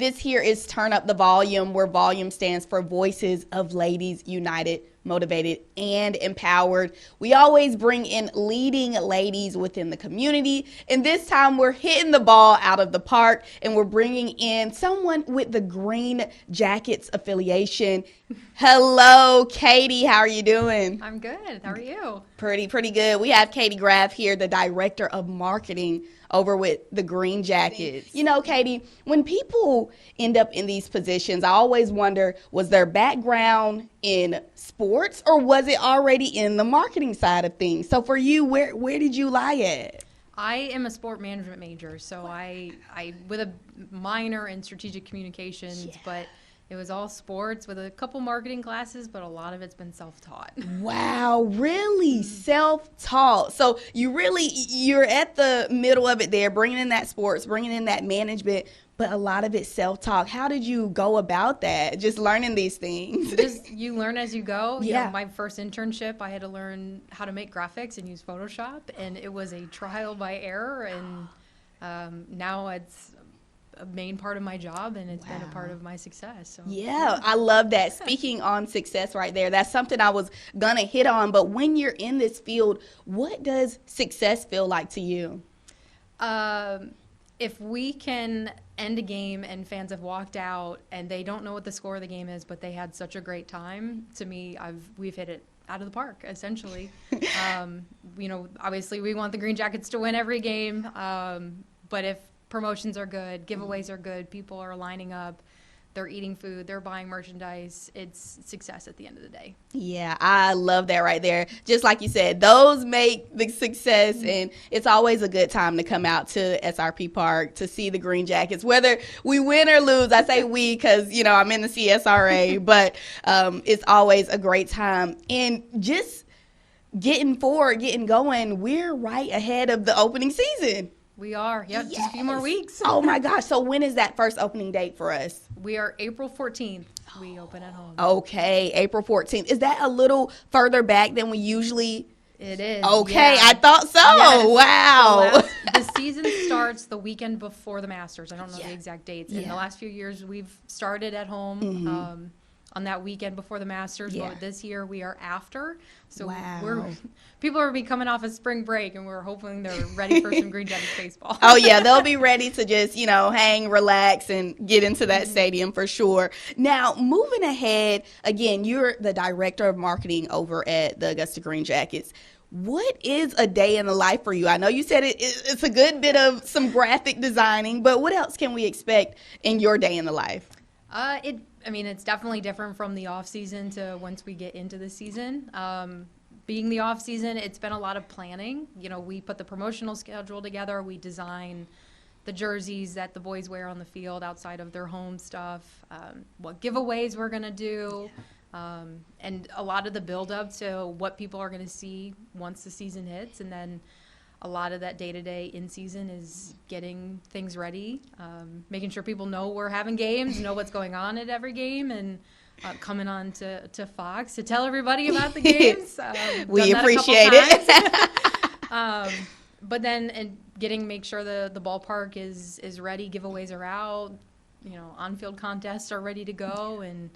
This here is Turn Up the Volume, where volume stands for Voices of Ladies United, Motivated, and Empowered. We always bring in leading ladies within the community, and this time we're hitting the ball out of the park, and we're bringing in someone with the Green Jackets affiliation. Hello, Catie. How are you doing? I'm good. How are you? Pretty good. We have Catie Graf here, the Director of Marketing over with the Green Jackets. You know, Catie, when people end up in these positions, I always wonder, was their background in sports or was it already in the marketing side of things? So for you, where did you lie at? I am a sport management major, so I with a minor in strategic communications, but it was all sports with a couple marketing classes, but a lot of it's been self-taught. Wow, really? Self-taught. So you're at the middle of it there, bringing in that sports, bringing in that management, but a lot of it's self-taught. How did you go about that? Just learning these things. Just you learn as you go. You Yeah. know, my first internship, I had to learn how to make graphics and use Photoshop, and it was a trial by error, and now it's a main part of my job, and it's been a part of my success. So Yeah, I love that. Speaking on success right there, that's something I was going to hit on. But when you're in this field, what does success feel like to you? If we can end a game and fans have walked out and they don't know what the score of the game is, but they had such a great time, to me, we've hit it out of the park, essentially. You know, obviously we want the Green Jackets to win every game, but if promotions are good, giveaways are good, people are lining up, they're eating food, they're buying merchandise, it's success at the end of the day. Yeah, I love that right there. Just like you said, those make the success, and it's always a good time to come out to SRP Park to see the Green Jackets, whether we win or lose. I say we because, you know, I'm in the CSRA, but it's always a great time. And just getting going, we're right ahead of the opening season. We are. Yep, just a few more weeks. Oh, my gosh. So when is that first opening date for us? We are April 14th. We open at home. Okay, April 14th. Is that a little further back than we usually? It is. Okay, yeah. I thought so. Yes. Wow. The season starts the weekend before the Masters. I don't know the exact dates. In the last few years, we've started at home on that weekend before the Masters. Yeah. But this year, we are after. So Wow. people are coming off of spring break, and we're hoping they're ready for some Green Jackets baseball. Oh, yeah, they'll be ready to just, you know, hang, relax, and get into that stadium for sure. Now, moving ahead, again, you're the Director of Marketing over at the Augusta GreenJackets. What is a day in the life for you? I know you said it's a good bit of some graphic designing, but what else can we expect in your day in the life? It's definitely different from the off season to once we get into the season. Being the off season, it's been a lot of planning. You know, we put the promotional schedule together. We design the jerseys that the boys wear on the field outside of their home stuff, what giveaways we're going to do, and a lot of the build up to what people are going to see once the season hits. And then a lot of that day-to-day in season is getting things ready, making sure people know we're having games, know what's going on at every game, and coming on to Fox to tell everybody about the games. We appreciate it. But then make sure the ballpark is ready, giveaways are out, you know, on-field contests are ready to go, and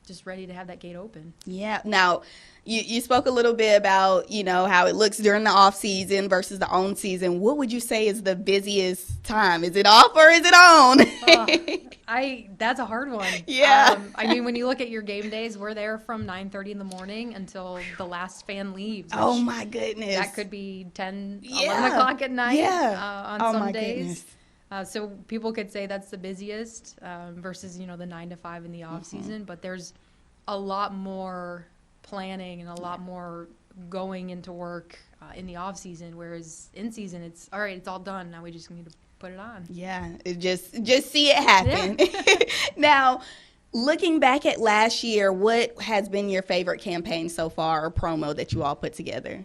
just ready to have that gate open. Yeah. Now, you spoke a little bit about, you know, how it looks during the off season versus the on season. What would you say is the busiest time? Is it off or is it on? That's a hard one. Yeah. When you look at your game days, we're there from 9:30 in the morning until the last fan leaves. Oh my goodness. That could be 10, 11 o'clock at night. Yeah. On some my days. Goodness. So people could say that's the busiest versus, you know, the 9 to 5 in the off season, but there's a lot more planning and a lot more going into work in the off season, whereas in season it's all right, it's all done, now we just need to put it on. Yeah, it just see it happen. Yeah. Now, looking back at last year, what has been your favorite campaign so far or promo that you all put together?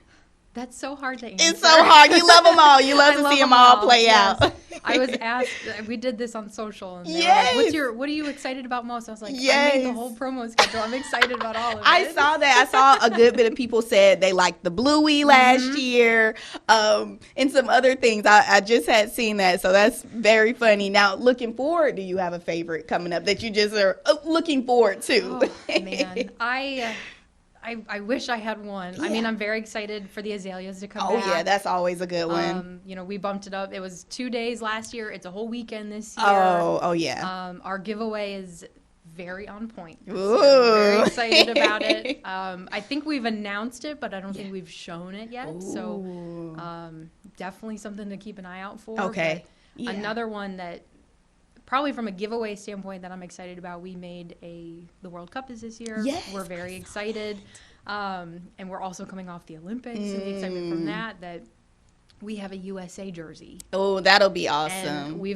That's so hard to answer. It's so hard. You love them all. You love to see them all play out. I was asked, we did this on social, and they Yes. were like, what are you excited about most? I was like, Yes. I made the whole promo schedule. I'm excited about all of it. I saw that. I saw a good bit of people said they liked the Bluey last year, and some other things. I just had seen that, so that's very funny. Now, looking forward, do you have a favorite coming up that you just are looking forward to? Oh, man, I wish I had one. Yeah. I mean, I'm very excited for the azaleas to come back. Oh, yeah, that's always a good one. You know, we bumped it up. It was 2 days last year. It's a whole weekend this year. Oh, yeah. Our giveaway is very on point. Ooh. So I'm very excited about it. I think we've announced it, but I don't think we've shown it yet. Ooh. So definitely something to keep an eye out for. Okay. But Yeah. another one that probably from a giveaway standpoint that I'm excited about, we made the World Cup is this year. Yes. We're very excited. And we're also coming off the Olympics and the excitement from that we have a USA jersey. Oh, that'll be awesome. And we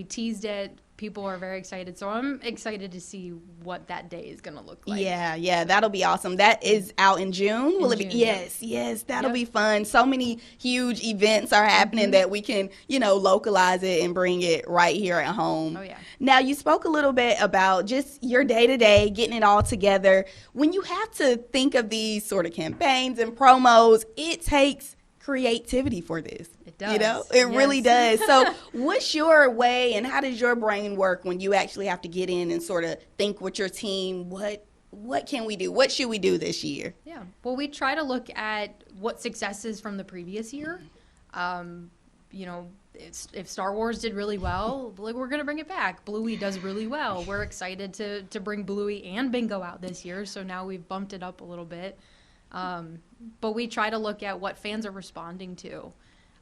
teased it. People are very excited. So I'm excited to see what that day is going to look like. Yeah, that'll be awesome. That is out in June. Will it be? June, Yes, that'll be fun. So many huge events are happening that we can, localize it and bring it right here at home. Oh, yeah. Now, you spoke a little bit about just your day-to-day, getting it all together. When you have to think of these sort of campaigns and promos, it takes creativity for this. It does. It really does. So what's your way and how does your brain work when you actually have to get in and sort of think with your team, what can we do? What should we do this year? Yeah. Well, we try to look at what successes from the previous year. If Star Wars did really well, we're going to bring it back. Bluey does really well. We're excited to bring Bluey and Bingo out this year. So now we've bumped it up a little bit. But we try to look at what fans are responding to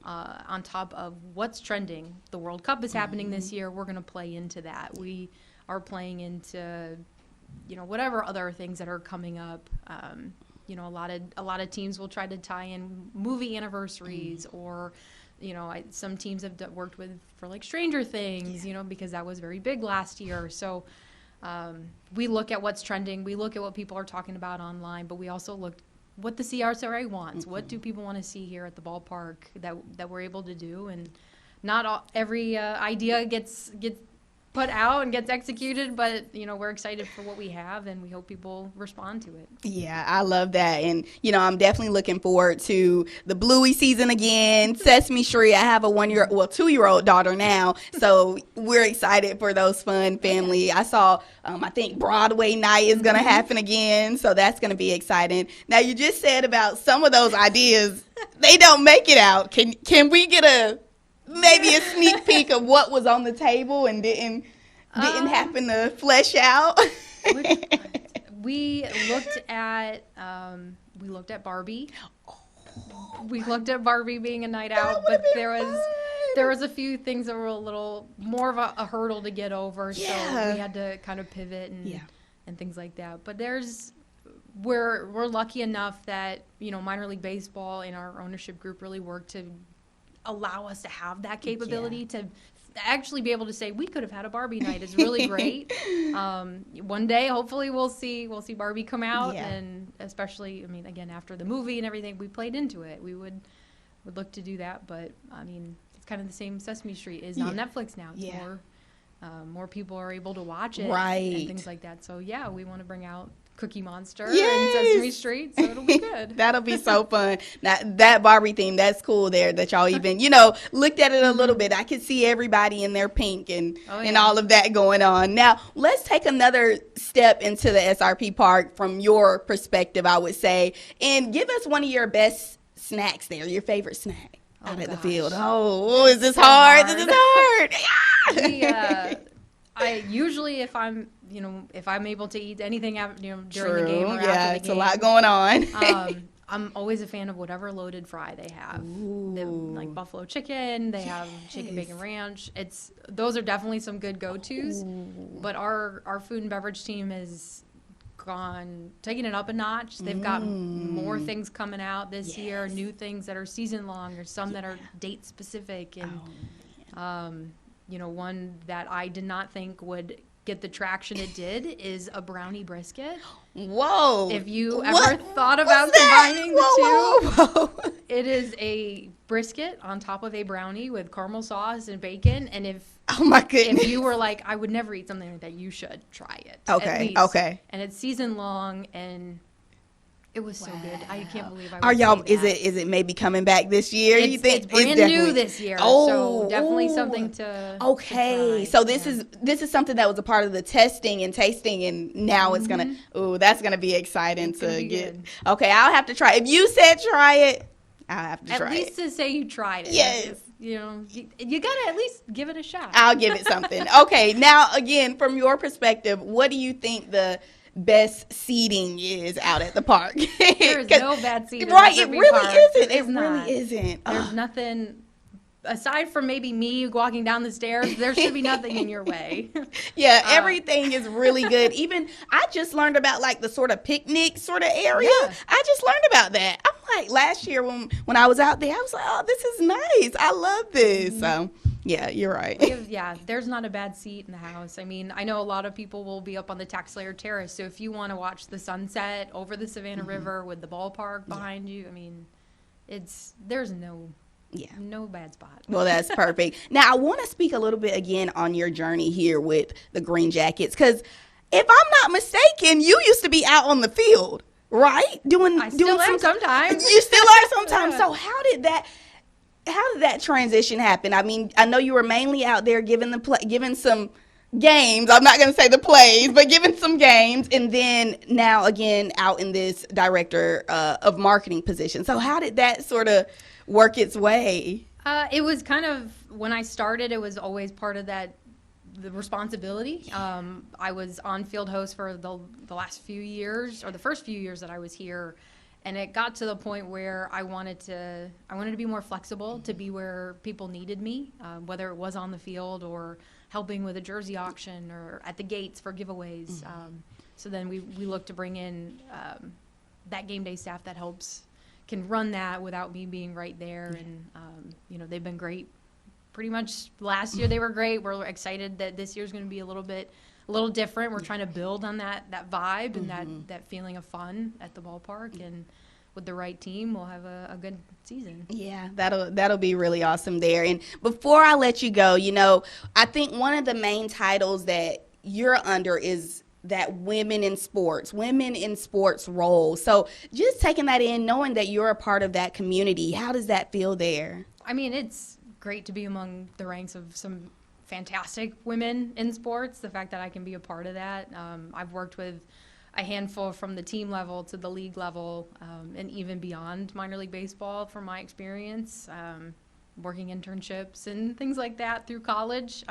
on top of what's trending. The World Cup is happening this year. We're going to play into that. We are playing into, whatever other things that are coming up. A lot of teams will try to tie in movie anniversaries or, some teams have worked for like Stranger Things, because that was very big last year. So we look at what's trending. We look at what people are talking about online, but we also look what the CRCRA wants. What do people want to see here at the ballpark that we're able to do? And not every idea gets put out and gets executed, but we're excited for what we have, and we hope people respond to it. Yeah, I love that, and I'm definitely looking forward to the Bluey season again. Sesame Street. I have a 2-year-old daughter now, so we're excited for those fun family. I saw, I think Broadway night is going to happen again, so that's going to be exciting. Now, you just said about some of those ideas, they don't make it out. Can we get maybe a sneak peek of what was on the table and didn't happen to flesh out? We looked at Barbie. We looked at Barbie being a night out, but there was a few things that were a little more of a hurdle to get over, so we had to kind of pivot and things like that. But we're lucky enough that minor league baseball and our ownership group really worked to allow us to have that capability to actually be able to say we could have had a Barbie night is really great. One day, hopefully, we'll see Barbie come out, and especially, again, after the movie and everything, we played into it. We would look to do that, but it's kind of the same. Sesame Street is on Netflix now. It's more people are able to watch it, and things like that. So we want to bring out Cookie Monster and Sesame Street, so it'll be good. That'll be so fun. Now, that Barbie theme, that's cool there that y'all even, looked at it a little bit. I could see everybody in their pink and all of that going on. Now, let's take another step into the SRP Park from your perspective, I would say, and give us one of your best snacks there, your favorite snack out at the field. Oh, is this hard? This is hard. I usually, if I'm able to eat anything during the game or after the game. It's a lot going on. I'm always a fan of whatever loaded fry they have. They have like buffalo chicken. They have chicken bacon ranch. Those are definitely some good go-tos. But our food and beverage team has taking it up a notch. They've got more things coming out this year, new things that are season long or some that are date specific, and one that I did not think would get the traction it did is a brownie brisket. Whoa. If you What? ever thought about What's that? combining the Whoa, two, whoa, whoa. it is a brisket on top of a brownie with caramel sauce and bacon. And Oh my goodness. if you were like, I would never eat something like that, you should try it. Okay, at least. okay. And it's season long, and it was so good. I can't believe I would Are y'all? say that. Is it maybe coming back this year? You think It's brand new this year, so definitely something to. Okay, to try. so this is something that was a part of the testing and tasting, and now it's gonna. Ooh, that's gonna be exciting It's gonna to be get. good. Okay, I'll have to try. If you said try it, I'll have to At try least it. to say you tried it. Yes. You know, you gotta at least give it a shot. I'll give it something. Okay, now again, from your perspective, what do you think the best seating is out at the park? There is no bad seating. Right, at it Upper really Park. isn't. There It is not. really isn't. There's nothing. Aside from maybe me walking down the stairs, there should be nothing in your way. Yeah, everything is really good. Even I just learned about like the sort of picnic sort of area. Yeah. I just learned about that. I'm like last year when I was out there, I was like, oh, this is nice. I love this. So yeah, you're right. Yeah, there's not a bad seat in the house. I mean, I know a lot of people will be up on the Taxslayer Terrace, so if you want to watch the sunset over the Savannah River with the ballpark behind you, I mean, there's no bad spot. Well, that's perfect. Now, I want to speak a little bit again on your journey here with the Green Jackets, because if I'm not mistaken, you used to be out on the field, right? I still am sometimes. You still are sometimes. Yeah. So how did that transition happen? I mean, I know you were mainly out there giving some games. I'm not going to say the plays, but giving some games, and then now again out in this director of marketing position. So how did that sort of work its way? It was kind of, when I started, it was always part of the responsibility. I was on field host for the last few years, or the first few years that I was here, and it got to the point where I wanted to be more flexible, to be where people needed me, whether it was on the field or helping with a jersey auction or at the gates for giveaways. So then we looked to bring in that game day staff that can run that without me being right there. And they've been great. Pretty much last year they were great. We're excited that this year's going to be a little different. We're trying to build on that vibe and that feeling of fun at the ballpark, and with the right team, we'll have a good season. Yeah, that'll be really awesome there. And before I let you go, I think one of the main titles that you're under is that women in sports role. So just taking that in, knowing that you're a part of that community, how does that feel there? I mean, it's great to be among the ranks of some fantastic women in sports. The fact that I can be a part of that. I've worked with a handful from the team level to the league level, and even beyond minor league baseball from my experience, working internships and things like that through college.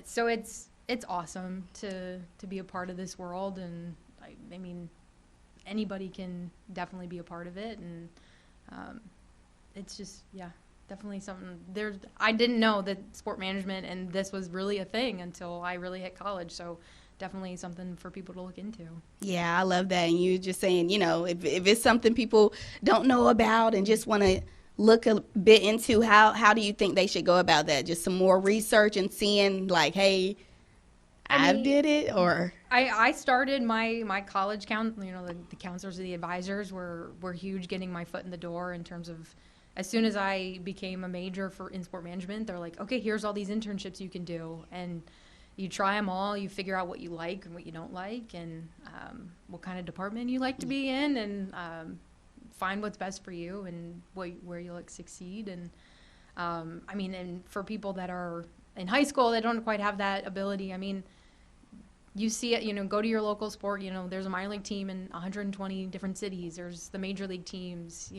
So it's awesome to be a part of this world, and I mean, anybody can definitely be a part of it, and it's just, definitely something. I didn't know that sport management and this was really a thing until I really hit college, so definitely something for people to look into. Yeah, I love that. And you just saying, if it's something people don't know about and just want to look a bit into, how do you think they should go about that? Just some more research and seeing like, hey, I did it, or I started my college the counselors and the advisors were huge, getting my foot in the door in terms of, as soon as I became a major in sport management, they're like, okay, here's all these internships you can do, and you try them all, you figure out what you like and what you don't like, and what kind of department you like to be in, and find what's best for you and where you'll succeed. And and for people that are in high school, they don't quite have that ability. I mean, you see it, go to your local sport, there's a minor league team in 120 different cities. There's the major league teams,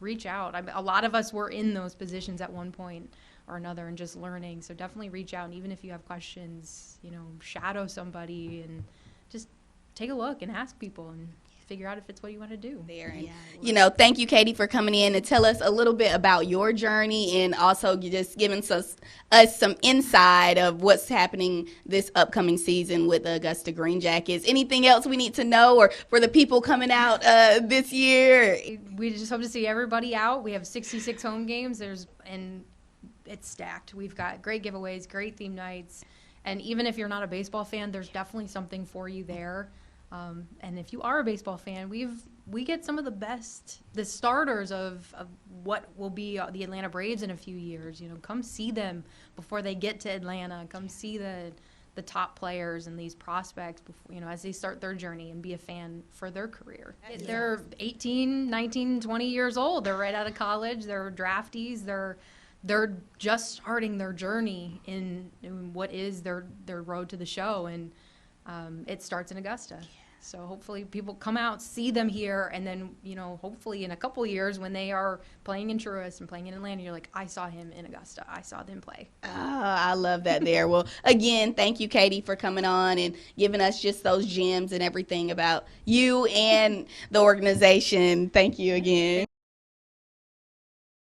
reach out. A lot of us were in those positions at one point or another and just learning. So definitely reach out. And even if you have questions, shadow somebody and just take a look and ask people and figure out if it's what you want to do there. And, thank you, Catie, for coming in to tell us a little bit about your journey, and also just giving us some insight of what's happening this upcoming season with the Augusta GreenJackets. Anything else we need to know, or for the people coming out this year? We just hope to see everybody out. We have 66 home games. And it's stacked. We've got great giveaways, great theme nights, And even if you're not a baseball fan, there's definitely something for you there. And if you are a baseball fan, we get some of the starters of what will be the Atlanta Braves in a few years. You know, come see them before they get to Atlanta. Come see the top players and these prospects before, you know, as they start their journey, and be a fan for their career. They're 18, 19, 20 years old. They're right out of college. They're draftees. They're just starting their journey in what is their road to the show, and it starts in Augusta. So hopefully people come out, see them here, and then, you know, hopefully in a couple years when they are playing in Truist and playing in Atlanta, you're like, I saw him in Augusta. I saw them play. Oh, I love that there. Well, again, thank you, Catie, for coming on and giving us just those gems and everything about you and the organization. Thank you again.